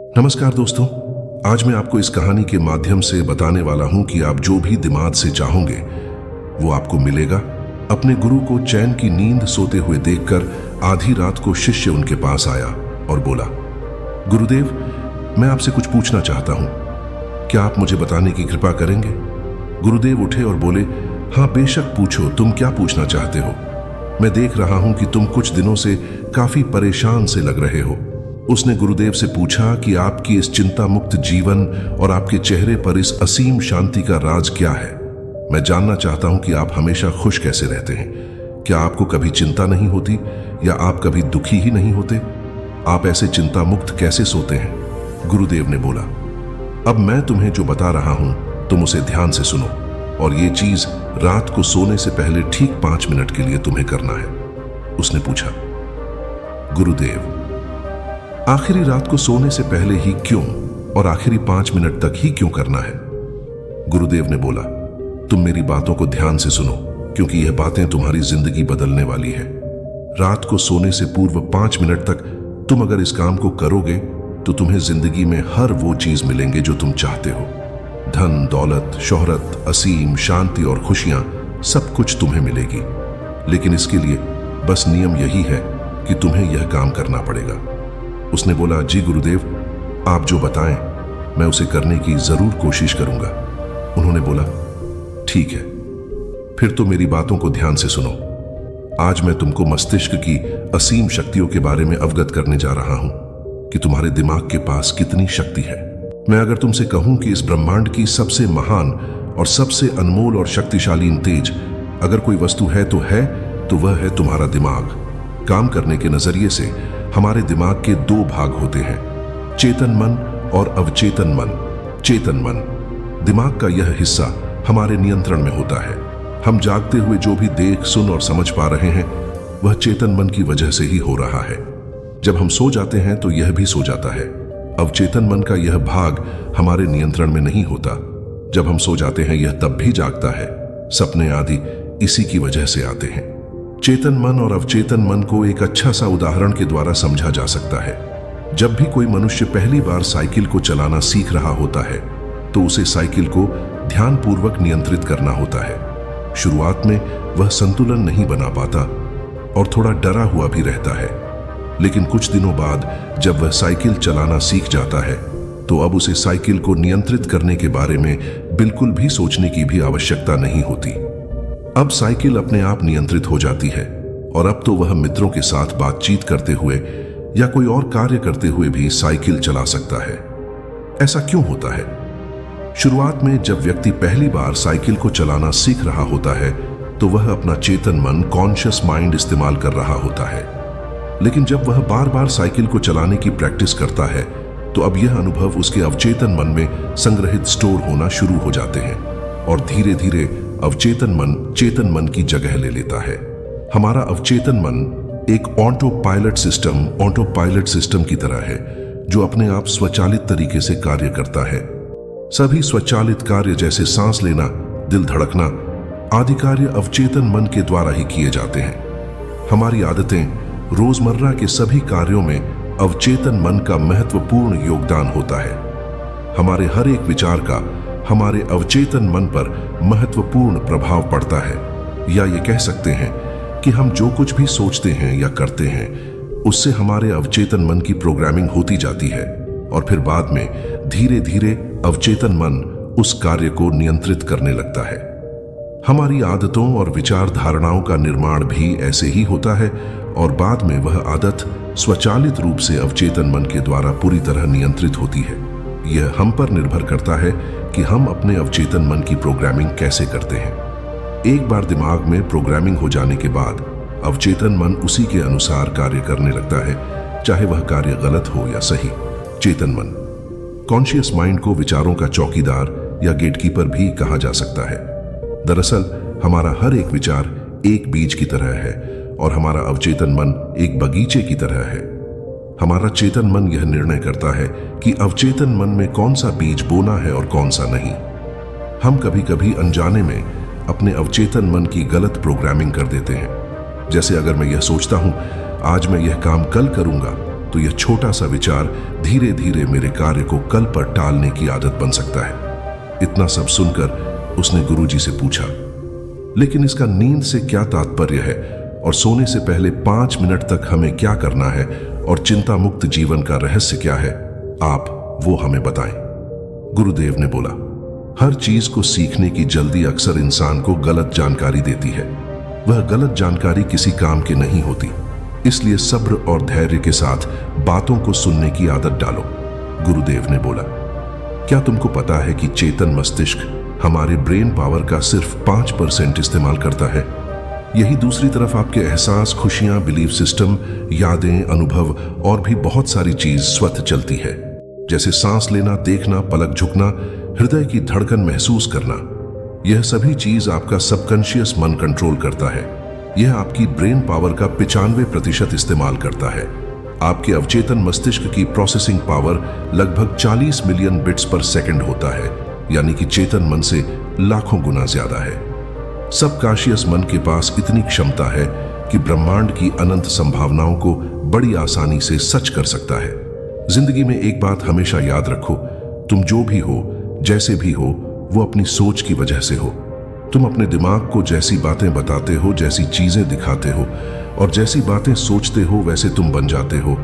नमस्कार दोस्तों, आज मैं आपको इस कहानी के माध्यम से बताने वाला हूं कि आप जो भी दिमाग से चाहोगे वो आपको मिलेगा। अपने गुरु को चैन की नींद सोते हुए देखकर आधी रात को शिष्य उनके पास आया और बोला, गुरुदेव, मैं आपसे कुछ पूछना चाहता हूं, क्या आप मुझे बताने की कृपा करेंगे? गुरुदेव उठे और बोले, हाँ बेशक पूछो, तुम क्या पूछना चाहते हो? मैं देख रहा हूं कि तुम कुछ दिनों से काफी परेशान से लग रहे हो। उसने गुरुदेव से पूछा कि आपकी इस चिंता मुक्त जीवन और आपके चेहरे पर इस असीम शांति का राज क्या है। मैं जानना चाहता हूं कि आप हमेशा खुश कैसे रहते हैं। क्या आपको कभी चिंता नहीं होती या आप कभी दुखी ही नहीं होते? आप ऐसे चिंता मुक्त कैसे सोते हैं? गुरुदेव ने बोला, अब मैं तुम्हें जो बता रहा हूं तुम उसे ध्यान से सुनो, और ये चीज रात को सोने से पहले ठीक 5 मिनट के लिए तुम्हें करना है। उसने पूछा, गुरुदेव, आखिरी रात को सोने से पहले ही क्यों और आखिरी 5 मिनट तक ही क्यों करना है? गुरुदेव ने बोला, तुम मेरी बातों को ध्यान से सुनो, क्योंकि यह बातें तुम्हारी जिंदगी बदलने वाली है। रात को सोने से पूर्व 5 मिनट तक तुम अगर इस काम को करोगे तो तुम्हें जिंदगी में हर वो चीज मिलेंगे जो तुम चाहते हो। धन, दौलत, शोहरत, असीम, शांति और खुशियां, सब कुछ तुम्हें मिलेगी। लेकिन इसके लिए बस नियम यही है कि तुम्हें यह काम करना पड़ेगा। उसने बोला, जी गुरुदेव, आप जो बताएं मैं उसे करने की जरूर कोशिश करूंगा। उन्होंने बोला, ठीक है, फिर तो मेरी बातों को ध्यान से सुनो। आज मैं तुमको मस्तिष्क की असीम शक्तियों के बारे में अवगत करने जा रहा हूं कि तुम्हारे दिमाग के पास कितनी शक्ति है। मैं अगर तुमसे कहूं कि इस ब्रह्मांड की सबसे महान और सबसे अनमोल और शक्तिशाली तेज अगर कोई वस्तु है तो वह है तुम्हारा दिमाग। काम करने के नजरिए से हमारे दिमाग के 2 भाग होते हैं, चेतन मन और अवचेतन मन। चेतन मन, दिमाग का यह हिस्सा हमारे नियंत्रण में होता है। हम जागते हुए जो भी देख, सुन और समझ पा रहे हैं वह चेतन मन की वजह से ही हो रहा है। जब हम सो जाते हैं तो यह भी सो जाता है। अवचेतन मन का यह भाग हमारे नियंत्रण में नहीं होता। जब हम सो जाते हैं यह तब भी जागता है। सपने आदि इसी की वजह से आते हैं। चेतन मन और अवचेतन मन को एक अच्छा सा उदाहरण के द्वारा समझा जा सकता है। जब भी कोई मनुष्य पहली बार साइकिल को चलाना सीख रहा होता है तो उसे साइकिल को ध्यानपूर्वक नियंत्रित करना होता है। शुरुआत में वह संतुलन नहीं बना पाता और थोड़ा डरा हुआ भी रहता है, लेकिन कुछ दिनों बाद जब वह साइकिल चलाना सीख जाता है तो अब उसे साइकिल को नियंत्रित करने के बारे में बिल्कुल भी सोचने की भी आवश्यकता नहीं होती। अब साइकिल अपने आप नियंत्रित हो जाती है और अब तो वह मित्रों के साथ बातचीत करते हुए या कोई और कार्य करते हुए भी साइकिल चला सकता है। ऐसा क्यों होता है? शुरुआत में जब व्यक्ति पहली बार साइकिल को चलाना सीख रहा होता है तो वह अपना चेतन मन, कॉन्शियस माइंड इस्तेमाल कर रहा होता है। लेकिन जब वह बार बार साइकिल को चलाने की प्रैक्टिस करता है तो अब यह अनुभव उसके अवचेतन मन में संग्रहित स्टोर होना शुरू हो जाते हैं और धीरे धीरे अवचेतन मन चेतन मन की जगह ले लेता है। हमारा अवचेतन मन एक ऑटो पायलट सिस्टम की तरह है जो अपने आप स्वचालित तरीके से कार्य करता है। सभी स्वचालित कार्य जैसे सांस लेना, दिल धड़कना आदि कार्य अवचेतन मन के द्वारा ही किए जाते हैं। हमारी आदतें, रोजमर्रा के सभी कार्यों में अवचेतन मन का महत्वपूर्ण योगदान होता है। हमारे हर एक विचार का हमारे अवचेतन मन पर महत्वपूर्ण प्रभाव पड़ता है, या ये कह सकते हैं कि हम जो कुछ भी सोचते हैं या करते हैं उससे हमारे अवचेतन मन की प्रोग्रामिंग होती जाती है और फिर बाद में धीरे धीरे अवचेतन मन उस कार्य को नियंत्रित करने लगता है। हमारी आदतों और विचार धारणाओं का निर्माण भी ऐसे ही होता है और बाद में वह आदत स्वचालित रूप से अवचेतन मन के द्वारा पूरी तरह नियंत्रित होती है। यह हम पर निर्भर करता है कि हम अपने अवचेतन मन की प्रोग्रामिंग कैसे करते हैं। एक बार दिमाग में प्रोग्रामिंग हो जाने के बाद अवचेतन मन उसी के अनुसार कार्य करने लगता है, चाहे वह कार्य गलत हो या सही। चेतन मन, कॉन्शियस माइंड को विचारों का चौकीदार या गेटकीपर भी कहा जा सकता है। दरअसल हमारा हर एक विचार एक बीज की तरह है और हमारा अवचेतन मन एक बगीचे की तरह है। हमारा चेतन मन यह निर्णय करता है कि अवचेतन मन में कौन सा बीज बोना है और कौन सा नहीं। हम कभी कभी अनजाने में अपने अवचेतन मन की गलत प्रोग्रामिंग कर देते हैं। जैसे अगर मैं यह सोचता हूं आज मैं यह काम कल करूंगा, तो यह छोटा सा विचार धीरे धीरे मेरे कार्य को कल पर टालने की आदत बन सकता है। इतना सब सुनकर उसने गुरुजी से पूछा, लेकिन इसका नींद से क्या तात्पर्य है और सोने से पहले 5 मिनट तक हमें क्या करना है और चिंता मुक्त जीवन का रहस्य क्या है, आप वो हमें बताएं। गुरुदेव ने बोला, हर चीज को सीखने की जल्दी अक्सर इंसान को गलत जानकारी देती है। वह गलत जानकारी किसी काम की नहीं होती, इसलिए सब्र और धैर्य के साथ बातों को सुनने की आदत डालो। गुरुदेव ने बोला, क्या तुमको पता है कि चेतन मस्तिष्क हमारे ब्रेन पावर का सिर्फ 5% इस्तेमाल करता है। यही दूसरी तरफ आपके एहसास, खुशियां, बिलीफ सिस्टम, यादें, अनुभव और भी बहुत सारी चीज स्वतः चलती है, जैसे सांस लेना, देखना, पलक झुकना, हृदय की धड़कन महसूस करना। यह सभी चीज आपका सबकॉन्शियस मन कंट्रोल करता है। यह आपकी ब्रेन पावर का 95% इस्तेमाल करता है। आपके अवचेतन मस्तिष्क की प्रोसेसिंग पावर लगभग 40 मिलियन बिट्स पर सेकंड होता है, यानी कि चेतन मन से लाखों गुना ज्यादा है। सबकॉन्शियस मन के पास इतनी क्षमता है कि ब्रह्मांड की अनंत संभावनाओं को बड़ी आसानी से सच कर सकता है। जिंदगी में एक बात हमेशा याद रखो, तुम जो भी हो, जैसे भी हो, वो अपनी सोच की वजह से हो। तुम अपने दिमाग को जैसी बातें बताते हो, जैसी चीजें दिखाते हो और जैसी बातें सोचते हो, वैसे तुम बन जाते हो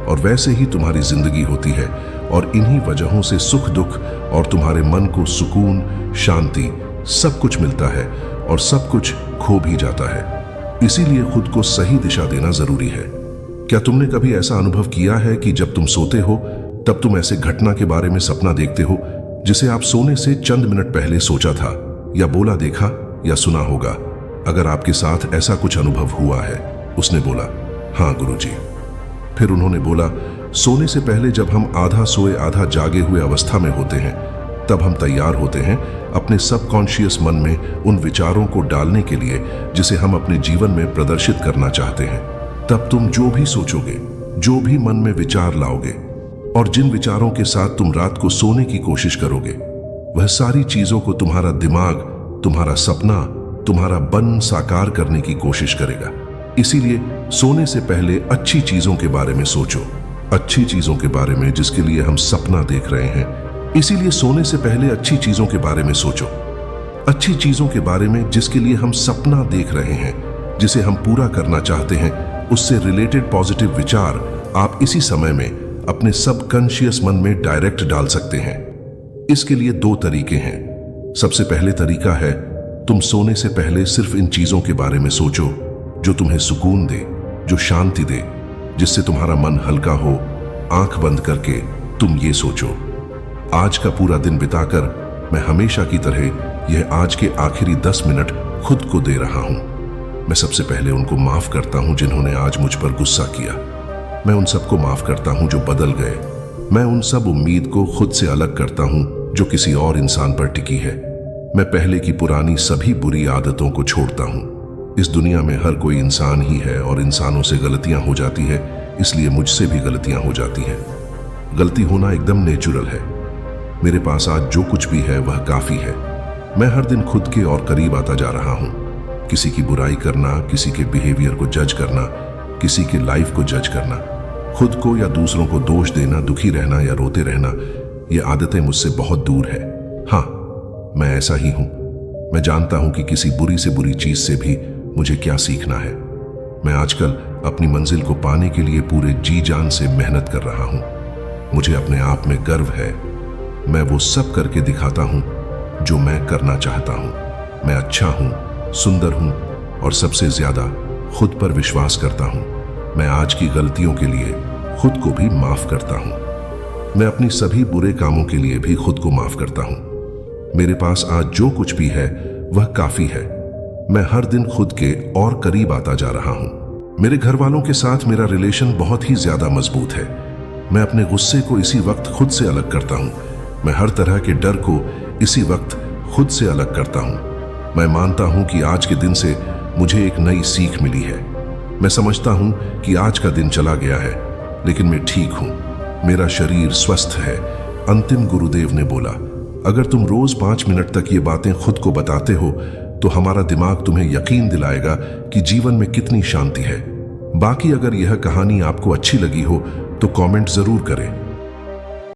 और वैसे ही तुम्हारी जिंदगी होती है। और इन्हीं वजहों से सुख दुख और तुम्हारे मन को सुकून, शांति सब कुछ मिलता है और सब कुछ खो भी जाता है। इसीलिए खुद को सही दिशा देना जरूरी है। क्या तुमने कभी ऐसा अनुभव किया है कि जब तुम सोते हो तब तुम ऐसे घटना के बारे में सपना देखते हो जिसे आप सोने से चंद मिनट पहले सोचा था या बोला, देखा या सुना होगा? अगर आपके साथ ऐसा कुछ अनुभव हुआ है? उसने बोला, हाँ गुरुजी। फिर उन्होंने बोला, सोने से पहले जब हम आधा सोए आधा जागे हुए अवस्था में होते हैं, तब हम तैयार होते हैं अपने सबकॉन्शियस मन में उन विचारों को डालने के लिए जिसे हम अपने जीवन में प्रदर्शित करना चाहते हैं। तब तुम जो भी सोचोगे, जो भी मन में विचार लाओगे और जिन विचारों के साथ तुम रात को सोने की कोशिश करोगे, वह सारी चीजों को तुम्हारा दिमाग, तुम्हारा सपना, तुम्हारा बन साकार करने की कोशिश करेगा। इसीलिए सोने से पहले अच्छी चीजों के बारे में सोचो, अच्छी चीजों के बारे में जिसके लिए हम सपना देख रहे हैं। इसीलिए सोने से पहले अच्छी चीजों के बारे में सोचो, अच्छी चीजों के बारे में जिसके लिए हम सपना देख रहे हैं, जिसे हम पूरा करना चाहते हैं। उससे रिलेटेड पॉजिटिव विचार आप इसी समय में अपने सबकॉन्शियस मन में डायरेक्ट डाल सकते हैं। इसके लिए 2 तरीके हैं। सबसे पहले तरीका है, तुम सोने से पहले सिर्फ इन चीजों के बारे में सोचो जो तुम्हें सुकून दे, जो शांति दे, जिससे तुम्हारा मन हल्का हो। आंख बंद करके तुम ये सोचो, आज का पूरा दिन बिताकर मैं हमेशा की तरह यह आज के आखिरी 10 मिनट खुद को दे रहा हूं। मैं सबसे पहले उनको माफ करता हूं जिन्होंने आज मुझ पर गुस्सा किया। मैं उन सबको माफ करता हूं जो बदल गए। मैं उन सब उम्मीद को खुद से अलग करता हूं जो किसी और इंसान पर टिकी है। मैं पहले की पुरानी सभी बुरी आदतों को छोड़ता हूं। इस दुनिया में हर कोई इंसान ही है और इंसानों से गलतियां हो जाती है, इसलिए मुझसे भी गलतियां हो जाती हैं। गलती होना एकदम नेचुरल है। मेरे पास आज जो कुछ भी है वह काफी है। मैं हर दिन खुद के और करीब आता जा रहा हूं। किसी की बुराई करना, किसी के बिहेवियर को जज करना, किसी की लाइफ को जज करना, खुद को या दूसरों को दोष देना, दुखी रहना या रोते रहना, ये आदतें मुझसे बहुत दूर है। हाँ, मैं ऐसा ही हूं। मैं जानता हूं कि किसी बुरी से बुरी चीज से भी मुझे क्या सीखना है। मैं आजकल अपनी मंजिल को पाने के लिए पूरे जी जान से मेहनत कर रहा हूं। मुझे अपने आप में गर्व है। मैं वो सब करके दिखाता हूं जो मैं करना चाहता हूं। मैं अच्छा हूं, सुंदर हूं और सबसे ज्यादा खुद पर विश्वास करता हूं। मैं आज की गलतियों के लिए खुद को भी माफ करता हूं। मैं अपनी सभी बुरे कामों के लिए भी खुद को माफ करता हूं। मेरे पास आज जो कुछ भी है वह काफी है। मैं हर दिन खुद के और करीब आता जा रहा हूं। मेरे घर वालों के साथ मेरा रिलेशन बहुत ही ज्यादा मजबूत है। मैं अपने गुस्से को इसी वक्त खुद से अलग करता हूं। मैं हर तरह के डर को इसी वक्त खुद से अलग करता हूं। मैं मानता हूं कि आज के दिन से मुझे एक नई सीख मिली है। मैं समझता हूं कि आज का दिन चला गया है, लेकिन मैं ठीक हूं। मेरा शरीर स्वस्थ है। अंतिम गुरुदेव ने बोला, अगर तुम रोज 5 मिनट तक ये बातें खुद को बताते हो तो हमारा दिमाग तुम्हें यकीन दिलाएगा कि जीवन में कितनी शांति है। बाकी अगर यह कहानी आपको अच्छी लगी हो तो कमेंट जरूर करें।